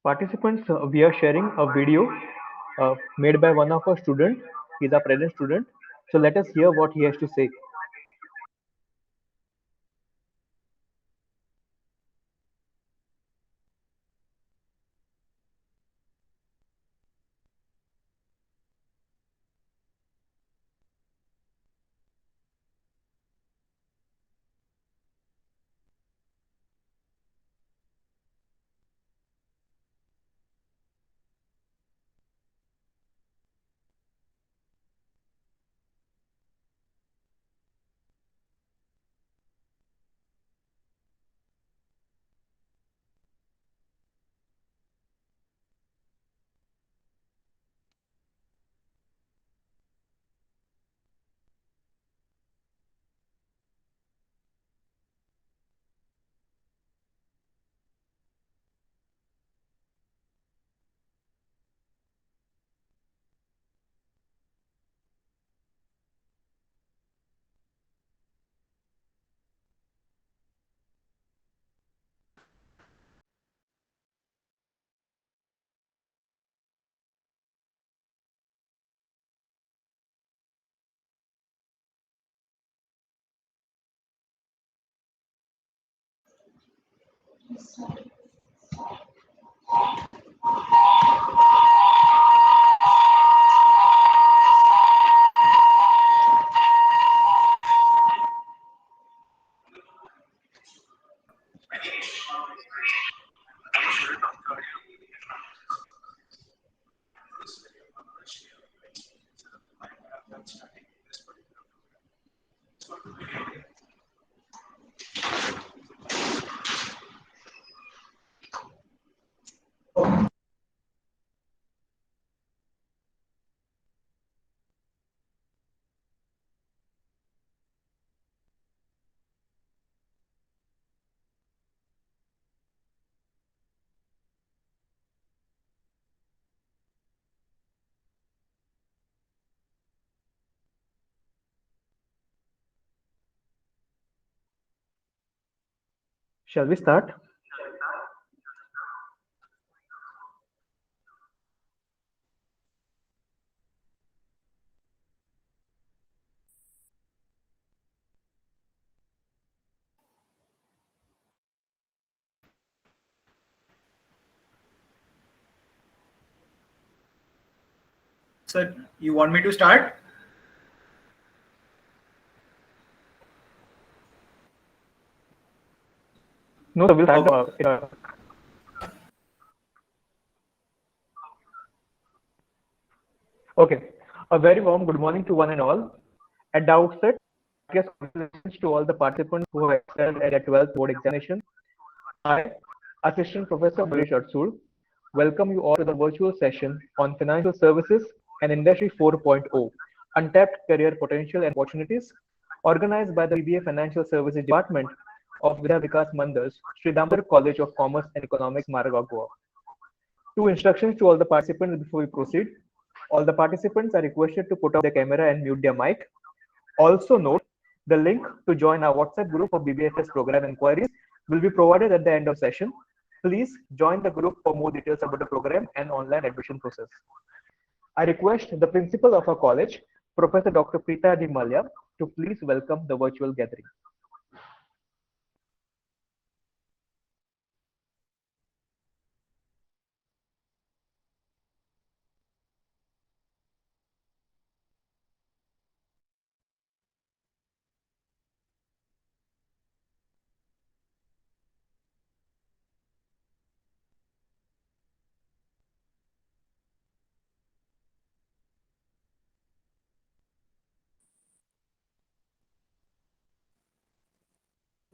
Participants, we are sharing a video made by one of our students. He's a present student. So let us hear what he has to say. Shall we start? Sir, you want me to start? No, sir, we'll start. Okay. A very warm good morning to one and all. At the outset, heartiest congratulations to all the participants who have excelled at their 12th board examination. I, Assistant Professor Barish Adsud, welcome you all to the virtual session on Financial Services and Industry 4.0, Untapped Career Potential and Opportunities, organized by the BBA Financial Services Department of Vidya Vikas Mandars, Sri Damodar College of Commerce and Economics, Maragao, Goa. Two instructions to all the participants before we proceed. All the participants are requested to put off their camera and mute their mic. Also note, the link to join our WhatsApp group for BBFS program inquiries will be provided at the end of session. Please join the group for more details about the program and online admission process. I request the principal of our college, Professor Dr. Preeta D. Malya, to please welcome the virtual gathering.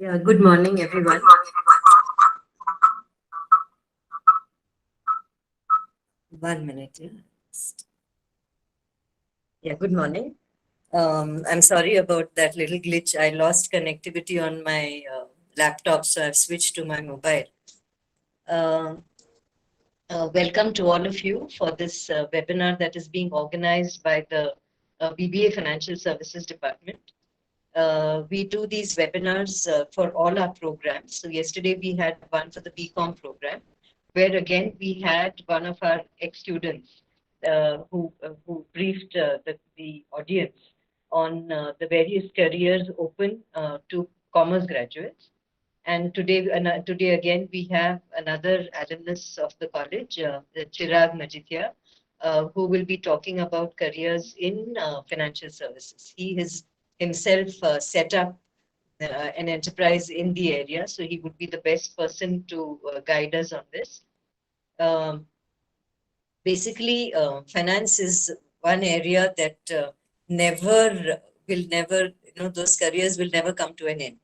Yeah, good morning, everyone. One minute. Yeah, good morning. I'm sorry about that little glitch. I lost connectivity on my laptop, so I've switched to my mobile. Uh, Welcome to all of you for this webinar that is being organized by the BBA Financial Services Department. We do these webinars for all our programs. So yesterday we had one for the BCom program. where again we had one of our ex-students who briefed the audience on the various careers open to commerce graduates. And today again, we have another alumnus of the college, Chirag Majithia, who will be talking about careers in financial services. He has himself set up an enterprise in the area, so he would be the best person to guide us on this. Um, Basically, finance is one area that never, those careers will never come to an end.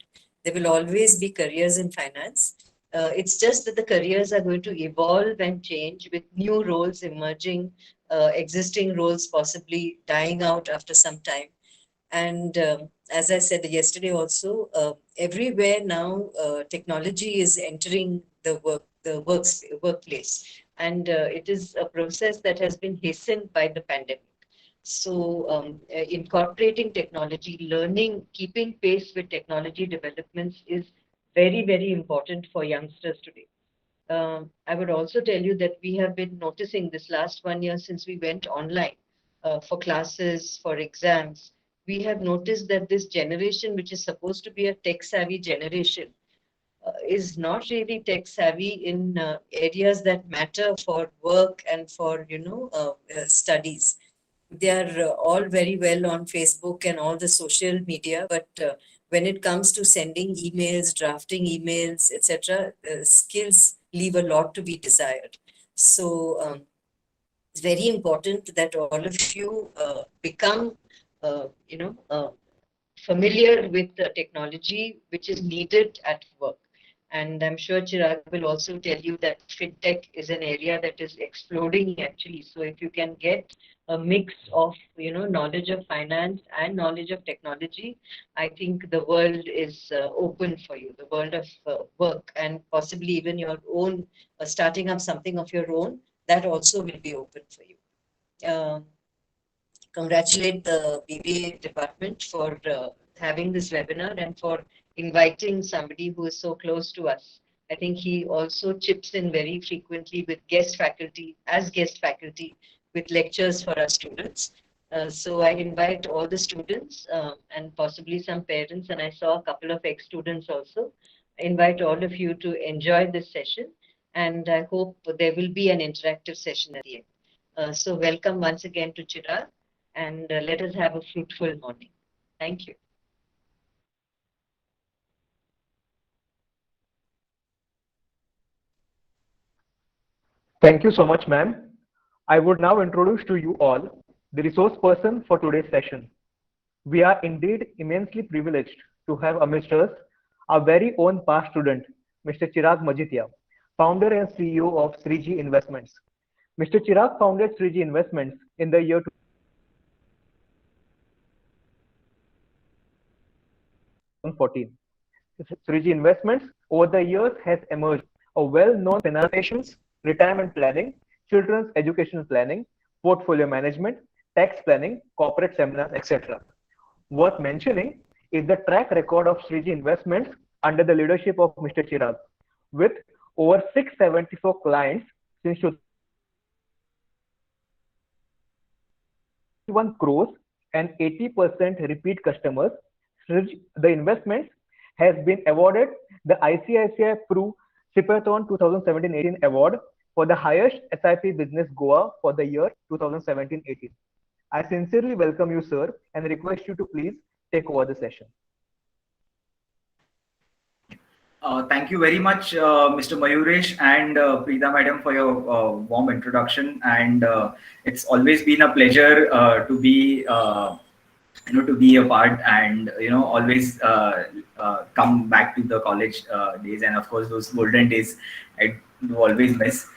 There will always be careers in finance. It's just that the careers are going to evolve and change with new roles emerging, existing roles possibly dying out after some time. And as I said yesterday also, everywhere now technology is entering the workplace, and it is a process that has been hastened by the pandemic. So incorporating technology, learning, keeping pace with technology developments is very important for youngsters today. I would also tell you that we have been noticing this last 1 year since we went online for classes, for exams. We have noticed that this generation, which is supposed to be a tech savvy generation, is not really tech savvy in areas that matter for work and for studies. They are all very well on Facebook and all the social media, but when it comes to sending emails, drafting emails, etc., skills leave a lot to be desired. So it's very important that all of you become, familiar with the technology which is needed at work. And I'm sure Chirag will also tell you that fintech is an area that is exploding actually. So if you can get a mix of knowledge of finance and knowledge of technology, I think the world is open for you. The world of work and possibly even your own starting up something of your own, that also will be open for you. Congratulate the BBA department for having this webinar and for inviting somebody who is so close to us. I think he also chips in very frequently with guest faculty with lectures for our students. So I invite all the students and possibly some parents, and I saw a couple of ex-students also. I invite all of you to enjoy this session, and I hope there will be an interactive session at the end. So welcome once again to Chirag, and let us have a fruitful morning. Thank you. Thank you so much, ma'am. I would now introduce to you all the resource person for today's session. We are indeed immensely privileged to have amidst us our very own past student, Mr. Chirag Majithia, founder and CEO of 3G Investments. Mr. Chirag founded 3G Investments in the year 2014. 3G Investments over the years has emerged a well-known financials, retirement planning, children's education planning, portfolio management, tax planning, corporate seminars, etc. Worth mentioning is the track record of 3G Investments under the leadership of Mr. Chirag, with over 674 clients since 21 crores and 80% repeat customers. The investments has been awarded the ICICI Pru SIPathon 2017-18 award for the highest SIP business Goa for the year 2017-18. I sincerely welcome you, sir, and request you to please take over the session. Thank you very much, Mr. Mayuresh and Preeta Madam, for your warm introduction. And it's always been a pleasure to be, to be a part, and always come back to the college days, and of course those golden days I do always miss.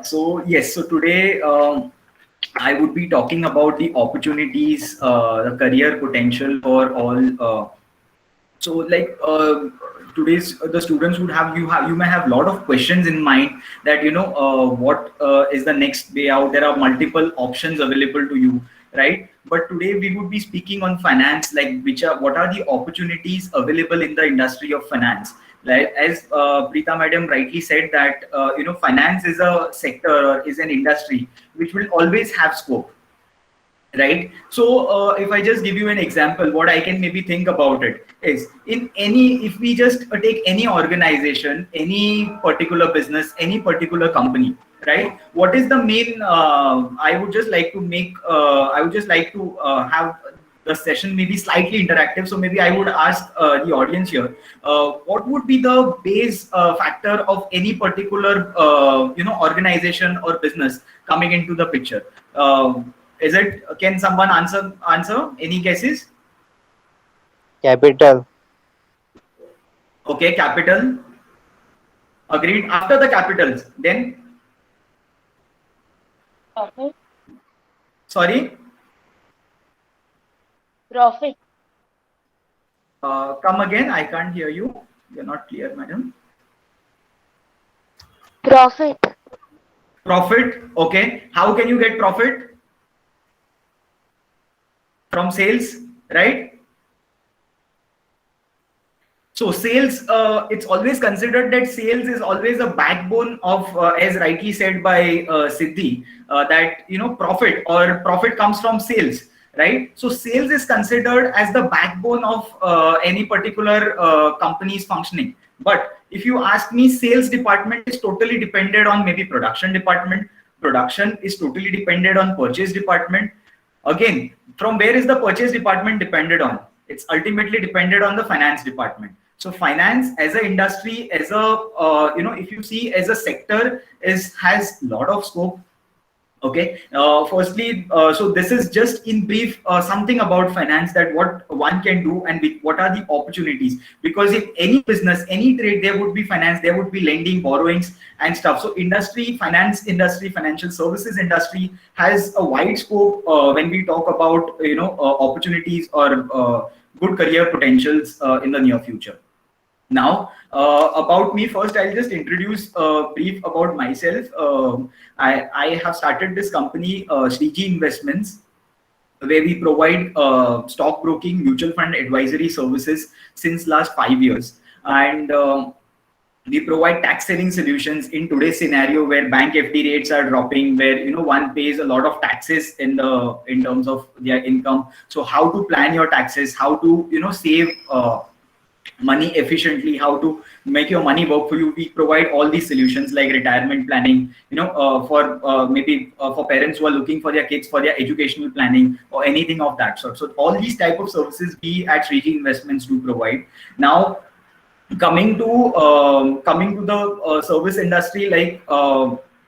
So yes, so today I would be talking about the opportunities, the career potential for all. So like today's the students would have you may have a lot of questions in mind that what is the next way out. There are multiple options available to you, right? but today we would be speaking on finance, like what are the opportunities available in the industry of finance. Like as Preeta madam rightly said that finance is a sector or is an industry which will always have scope, right? So if I just give you an example, what I can maybe think about it is, in any, if we just take any organization, any particular business, any particular company, right? What is the main I would just like to make I would just like to have the session maybe slightly interactive. So maybe I would ask the audience here, what would be the base factor of any particular organization or business coming into the picture? Is it, can someone answer any guesses? Capital. Okay, capital. Agreed. After the capitals, then Profit. sorry, Profit. come again. I can't hear you. You're not clear, madam. Profit. Profit. Okay. How can you get profit? From sales, right? So sales, it's always considered that sales is always a backbone of, as rightly said by Siddhi, that profit comes from sales, right? So sales is considered as the backbone of any particular company's functioning. But if you ask me, sales department is totally dependent on maybe production department. Production is totally dependent on purchase department. Again, from where is the purchase department depended on? It's ultimately dependent on the finance department. So finance as an industry, as a if you see as a sector, has a lot of scope. Okay, firstly, so this is just in brief something about finance, that what one can do and what are the opportunities. Because in any business, any trade, there would be finance, there would be lending, borrowings and stuff. So industry, finance industry, financial services industry has a wide scope when we talk about opportunities or good career potentials in the near future. Now, about me, first I'll just introduce brief about myself. I have started this company, Shriji Investments, where we provide stockbroking, mutual fund advisory services since last 5 years. And we provide tax saving solutions in today's scenario where bank FD rates are dropping, where one pays a lot of taxes in terms of their income. So how to plan your taxes, how to save money efficiently, how to make your money work for you. We provide all these solutions like retirement planning, for maybe for parents who are looking for their kids for their educational planning or anything of that sort. So all these type of services we at Shriji Investments do provide. Now, coming to the service industry, like about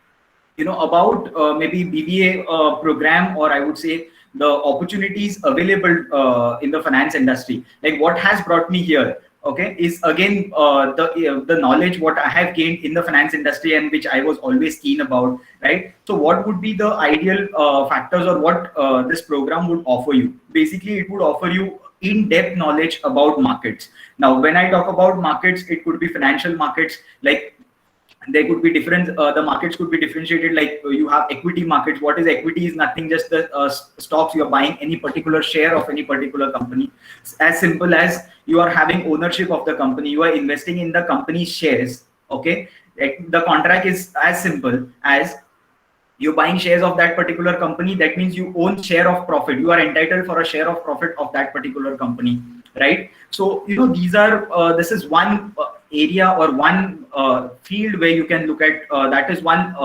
maybe BBA program, or I would say the opportunities available in the finance industry. Like what has brought me here, okay, is again the knowledge what I have gained in the finance industry and which I was always keen about, right? So what would be the ideal factors, or what this program would offer you? Basically, it would offer you in-depth knowledge about markets. Now, when I talk about markets, it could be financial markets, like there could be different, the markets could be differentiated, like you have equity markets. What is equity? Is nothing, just the stocks. You're buying any particular share of any particular company. As simple as you are having ownership of the company, you are investing in the company's shares. Okay, the contract is as simple as you're buying shares of that particular company. That means you own share of profit. You are entitled for a share of profit of that particular company, right? So these are this is one area or one field where you can look at, that is one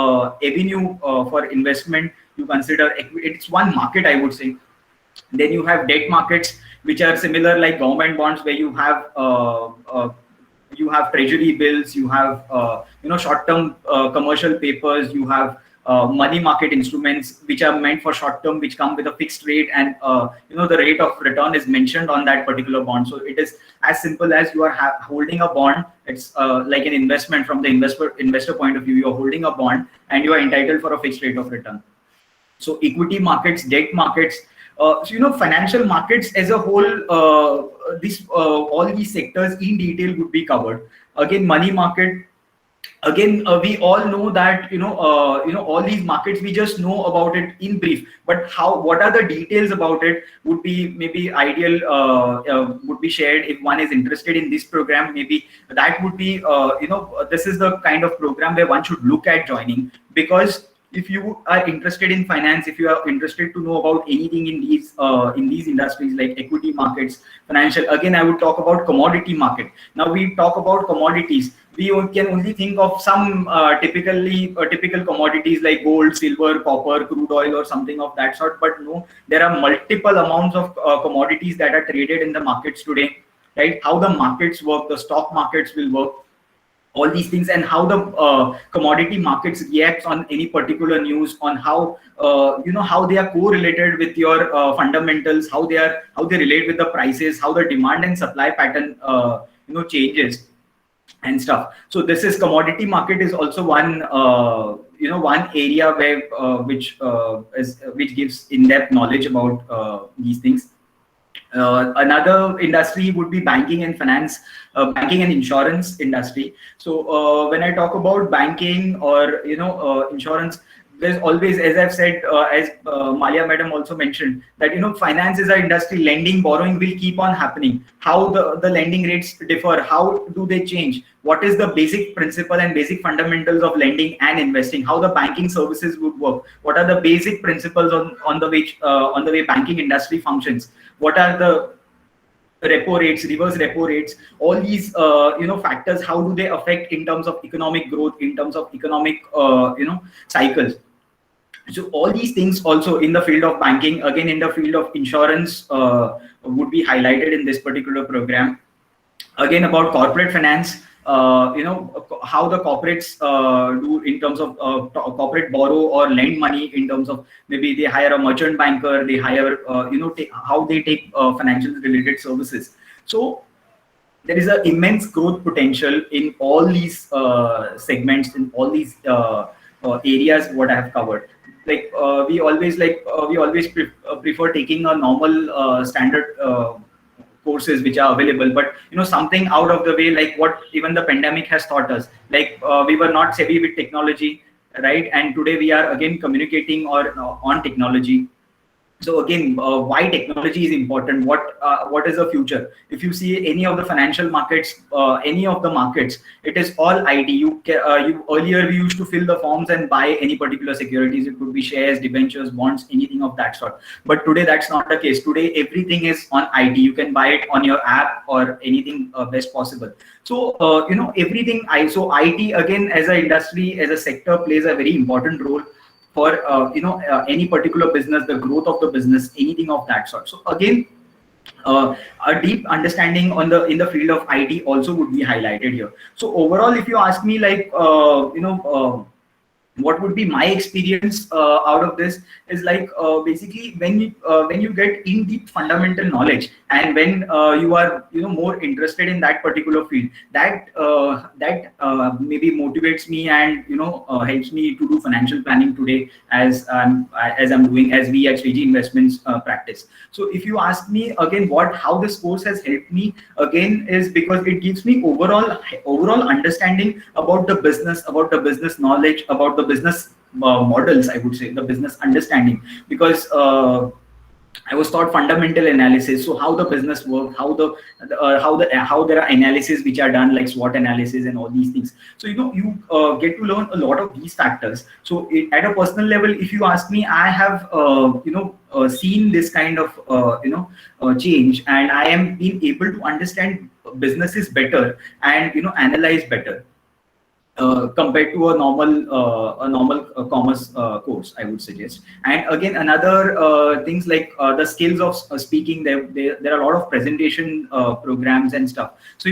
avenue for investment you consider. It's one market, I would say. Then you have debt markets, which are similar like government bonds, where you have treasury bills, you have short-term commercial papers, you have money market instruments which are meant for short term, which come with a fixed rate, and the rate of return is mentioned on that particular bond. So it is as simple as you are holding a bond. It's like an investment from the investor point of view. You are holding a bond and you are entitled for a fixed rate of return. So equity markets, debt markets, so financial markets as a whole, all these sectors in detail would be covered. Again, money market, again, we all know that all these markets, we just know about it in brief, but what are the details about it would be maybe ideal, would be shared if one is interested in this program. Maybe that would be, this is the kind of program where one should look at joining, because if you are interested in finance, if you are interested to know about anything in these industries like equity markets, financial, again I would talk about commodity market. Now we talk about commodities, we can only think of some typical commodities like gold, silver, copper, crude oil, or something of that sort. But no, there are multiple amounts of commodities that are traded in the markets today, right? How the markets work, the stock markets will work, all these things, and how the commodity markets react on any particular news, on how how they are correlated with your fundamentals, how they relate with the prices, how the demand and supply pattern changes and stuff. So this is commodity market is also one one area where which gives in-depth knowledge about these things. Another industry would be banking and finance, banking and insurance industry. So when I talk about banking or insurance, there's always, as I've said, as Malia madam also mentioned, that finance is an industry. Lending, borrowing will keep on happening. How the lending rates differ, how do they change, what is the basic principle and basic fundamentals of lending and investing, how the banking services would work, what are the basic principles on the way banking industry functions, what are the repo rates, reverse repo rates, all these factors, how do they affect in terms of economic growth, in terms of economic cycles. So all these things also in the field of banking, again in the field of insurance, would be highlighted in this particular program. Again, about corporate finance, how the corporates do in terms of corporate borrow or lend money, in terms of maybe they hire a merchant banker, they hire how they take financial related services. So there is an immense growth potential in all these segments, in all these areas what I have covered. Like we always prefer taking a normal standard courses which are available, but something out of the way, like what even the pandemic has taught us. Like we were not savvy with technology, right? And today we are again communicating or on technology. So again, why technology is important, what is the future. If you see any of the financial markets, any of the markets, it is all IT. You earlier we used to fill the forms and buy any particular securities. It could be shares, debentures, bonds, anything of that sort. But today that's not the case. Today everything is on IT. You can buy it on your app or anything best possible. So everything. So IT again as an industry, as a sector, plays a very important role for any particular business, the growth of the business, anything of that sort. So again, a deep understanding in the field of IT also would be highlighted here. So overall, if you ask me, like what would be my experience out of this is like basically when you get in deep fundamental knowledge, and when you are more interested in that particular field, that maybe motivates me and helps me to do financial planning today, as I'm doing, as we at Swayze Investments practice. So if you ask me again how this course has helped me, again is because it gives me overall understanding about the business knowledge, about the business models, I would say, the business understanding, because I was taught fundamental analysis. So how the business work, how there are analysis which are done, like SWOT analysis and all these things. So you get to learn a lot of these factors. So at a personal level, if you ask me, I have seen this kind of change, and I am being able to understand businesses better and analyze better. Compared to a normal commerce course, I would suggest. And again, another things like the skills of speaking. There are a lot of presentation programs and stuff. So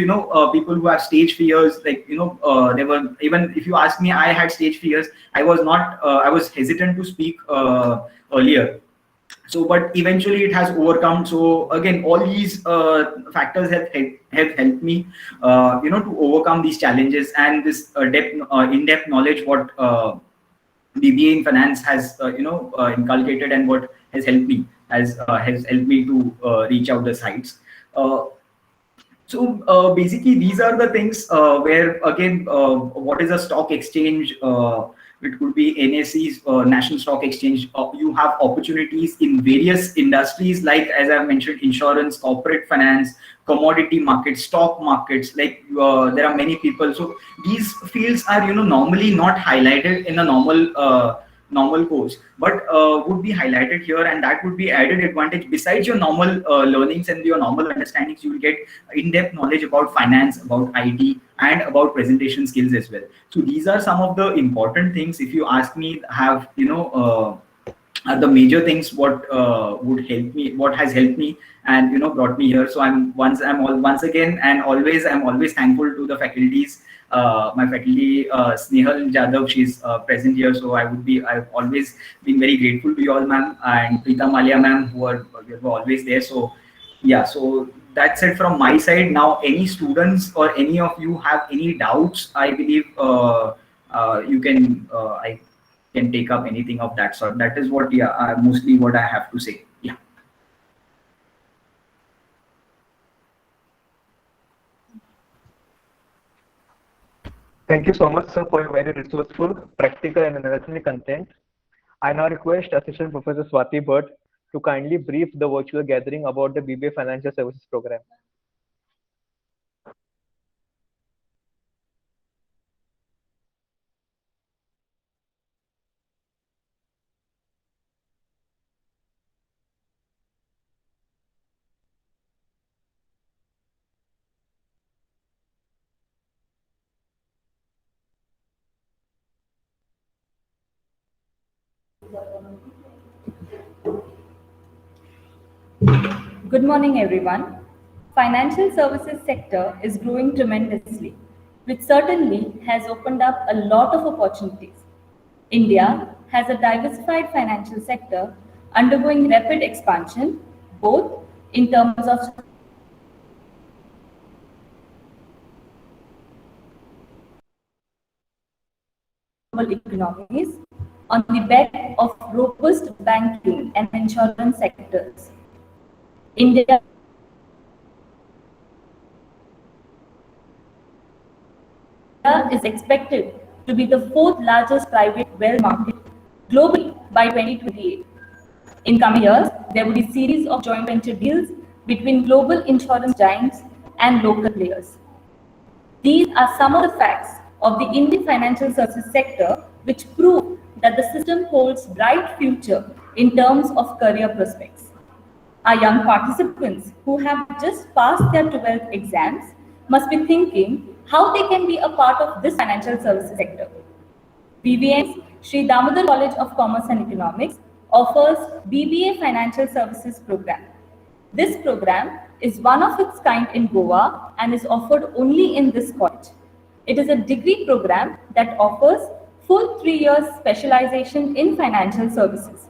people who have stage fears, like there were, even if you ask me, I had stage fears. I was hesitant to speak earlier. So but eventually it has overcome. So again, all these factors have helped me to overcome these challenges, and this in-depth knowledge what BBA in finance has inculcated, and what has helped me to reach out the sites. So basically, these are the things where again, what is a stock exchange? It could be NSE's National Stock Exchange. You have opportunities in various industries, like as I've mentioned, insurance, corporate finance, commodity markets, stock markets. Like there are many people. So these fields are normally not highlighted in a normal course, but would be highlighted here, and that would be added advantage. Besides your normal learnings and your normal understandings, you will get in-depth knowledge about finance, about IT, and about presentation skills as well. So these are some of the important things, if you ask me, have are the major things what would help me, what has helped me and brought me here. So once again and always, I'm always thankful to the faculties, my faculty, Snehal Jadhav, she's present here. So I've always been very grateful to you all, ma'am, and Preeta Malia, ma'am, who are always there. So yeah, so that's it from my side. Now, any students or any of you have any doubts, I believe you can, I can take up anything of that sort. That is what, yeah, mostly what I have to say. Yeah. Thank you so much, sir, for your very resourceful, practical, and energetic content. I now request Assistant Professor Swati Bhatt to kindly brief the virtual gathering about the BBA Financial Services Program. Good morning, everyone. Financial services sector is growing tremendously, which certainly has opened up a lot of opportunities. India has a diversified financial sector undergoing rapid expansion, both in terms of global economies on the back of robust banking and insurance sectors. India is expected to be the fourth largest private wealth market globally by 2028. In coming years, there will be a series of joint venture deals between global insurance giants and local players. These are some of the facts of the Indian financial services sector which prove that the system holds bright future in terms of career prospects. Our young participants who have just passed their 12th exams must be thinking how they can be a part of this financial services sector. BVN's Sri Damodar College of Commerce and Economics offers BBA Financial Services Program. This program is one of its kind in Goa and is offered only in this college. It is a degree program that offers full 3 years specialization in financial services.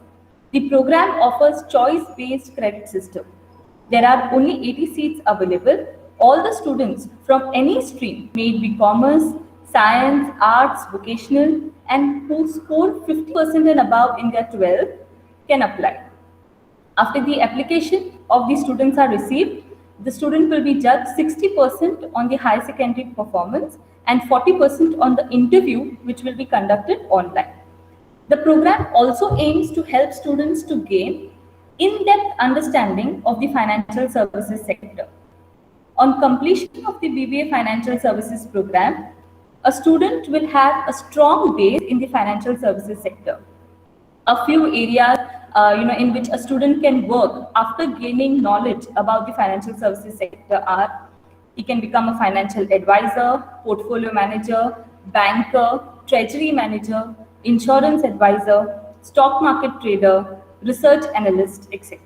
The program offers choice-based credit system. There are only 80 seats available. All the students from any stream, may it be commerce, science, arts, vocational, and who score 50% and above in their 12th can apply. After the application of the students are received, the student will be judged 60% on the higher secondary performance and 40% on the interview, which will be conducted online. The program also aims to help students to gain in-depth understanding of the financial services sector. On completion of the BBA Financial Services program, a student will have a strong base in the financial services sector. A few areas in which a student can work after gaining knowledge about the financial services sector are: he can become a financial advisor, portfolio manager, banker, treasury manager, insurance advisor, stock market trader, research analyst, etc.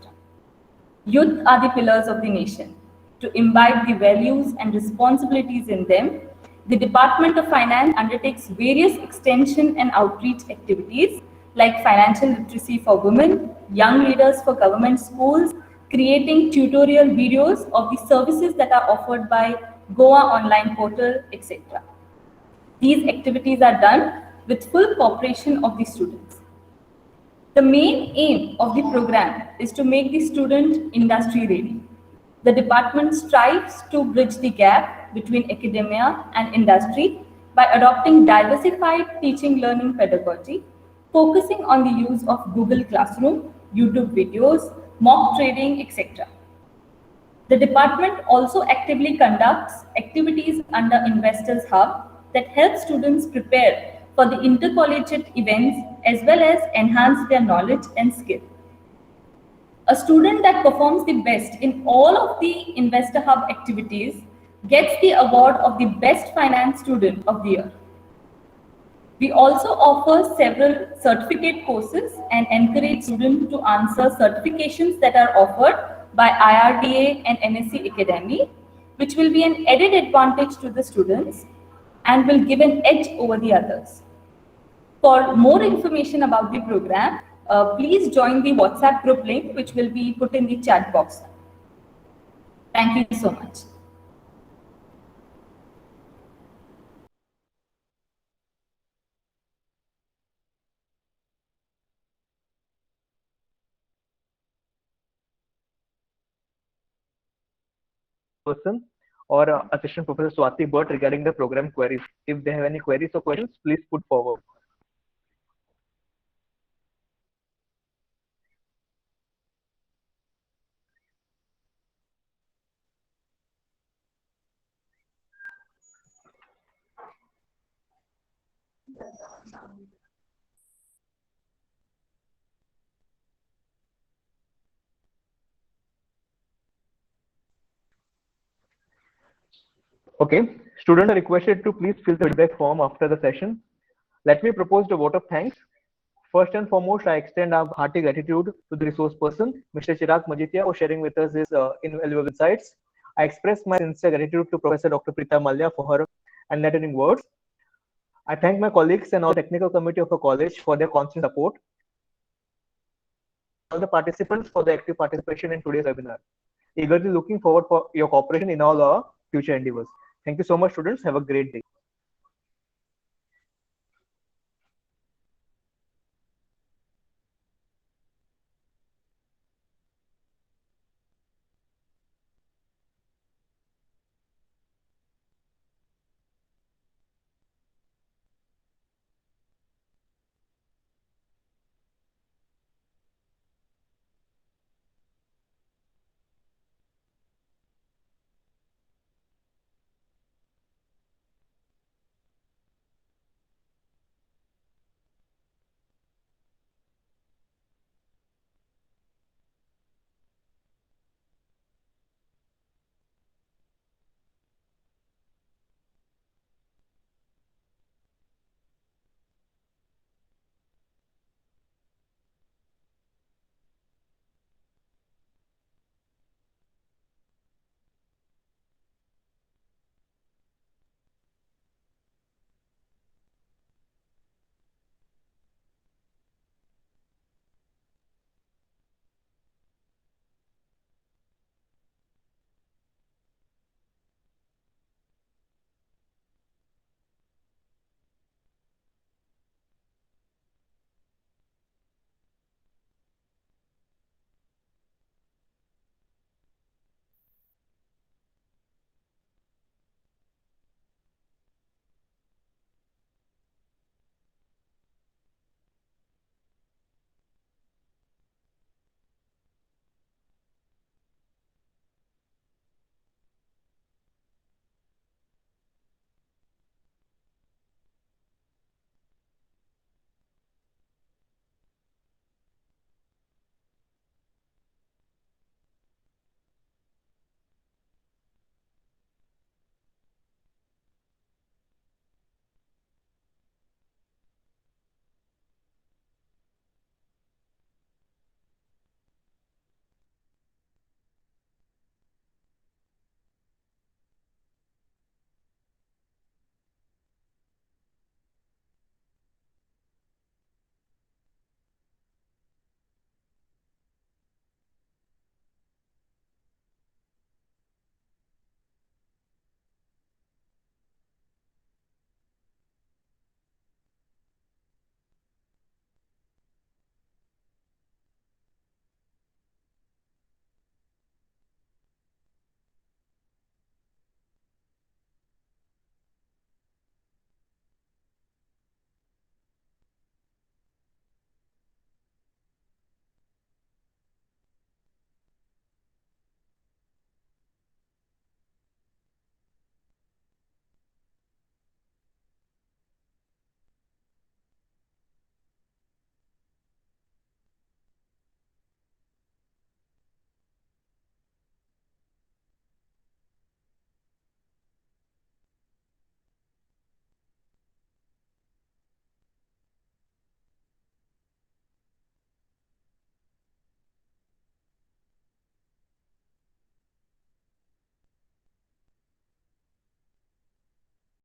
Youth are the pillars of the nation. To imbibe the values and responsibilities in them, the Department of Finance undertakes various extension and outreach activities like financial literacy for women, young leaders for government schools, creating tutorial videos of the services that are offered by Goa online portal, etc. These activities are done with full cooperation of the students. The main aim of the program is to make the student industry ready. The department strives to bridge the gap between academia and industry by adopting diversified teaching learning pedagogy, focusing on the use of Google Classroom, YouTube videos, mock trading, etc. The department also actively conducts activities under Investors Hub that help students prepare for the intercollegiate events as well as enhance their knowledge and skill. A student that performs the best in all of the Investor Hub activities gets the award of the Best Finance Student of the Year. We also offer several certificate courses and encourage students to answer certifications that are offered by IRDA and NSE Academy, which will be an added advantage to the students and will give an edge over the others. For more information about the program, please join the WhatsApp group link, which will be put in the chat box. Thank you so much. Person or Assistant Professor Swati Bhatt regarding the program queries. If they have any queries or questions, please put forward. Okay, students are requested to please fill the feedback form after the session. Let me propose the vote of thanks. First and foremost, I extend our hearty gratitude to the resource person, Mr. Chirag Majitia, for sharing with us his invaluable insights. I express my sincere gratitude to Professor Dr. Preeta Malya for her enlightening words. I thank my colleagues and all the technical committee of the college for their constant support. All the participants for the active participation in today's webinar. Eagerly looking forward for your cooperation in all our future endeavors. Thank you so much, students. Have a great day.